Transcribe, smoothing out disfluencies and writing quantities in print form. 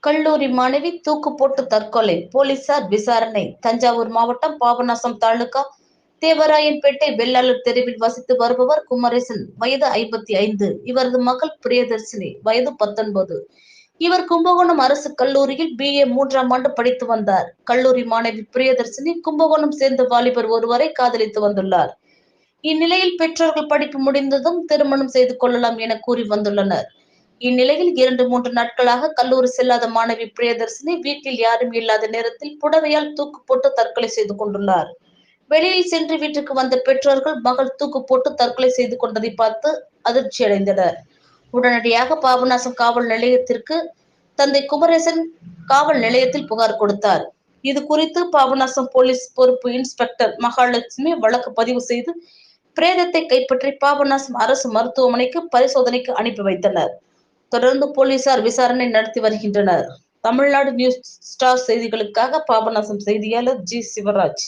கல்லூரி மாணவி தூக்கு போட்டு தற்கொலை, போலீசார் விசாரணை. தஞ்சாவூர் மாவட்டம் பாபநாசம் தாலுகா தேவராயன்பேட்டை வெள்ளாளர் தெருவில் வசித்து வருபவர் குமரேசன், வயது 55. இவரது மகள் பிரியதர்சினி, வயது 19. இவர் கும்பகோணம் அரசு கல்லூரியில் BA 3ஆம் ஆண்டு படித்து வந்தார். கல்லூரி மாணவி பிரியதர்சினி கும்பகோணம் சேர்ந்த வாலிபர் ஒருவரை காதலித்து வந்துள்ளார். இந்நிலையில் பெற்றோர்கள் படிப்பு முடிந்ததும் திருமணம் செய்து கொள்ளலாம் என கூறி வந்துள்ளனர். இந்நிலையில் 2-3 நாட்களாக கல்லூரி செல்லாத மாணவி பிரியதர்சினி வீட்டில் யாரும் இல்லாத நேரத்தில் புடவையால் தூக்கு போட்டு தற்கொலை செய்து கொண்டுள்ளார். வெளியில் சென்று வீட்டுக்கு வந்த பெற்றோர்கள் மகள் தூக்கு போட்டு தற்கொலை செய்து கொண்டதை பார்த்து அதிர்ச்சியடைந்தனர். உடனடியாக பாபநாசம் காவல் நிலையத்திற்கு தந்தை குமரேசன் காவல் நிலையத்தில் புகார் கொடுத்தார். இது குறித்து பாபநாசம் போலீஸ் பொறுப்பு இன்ஸ்பெக்டர் மகாலட்சுமி வழக்கு பதிவு செய்து பிரேதத்தை கைப்பற்றி பாபநாசம் அரசு மருத்துவமனைக்கு பரிசோதனைக்கு அனுப்பி வைத்தனர். தொடர்ந்து போலீசார் விசாரணை நடத்தி வருகின்றனர். தமிழ்நாடு நியூஸ் ஸ்டார் செய்திகளுக்காக பாபநாசம் செய்தியாளர் ஜி. சிவராஜ்.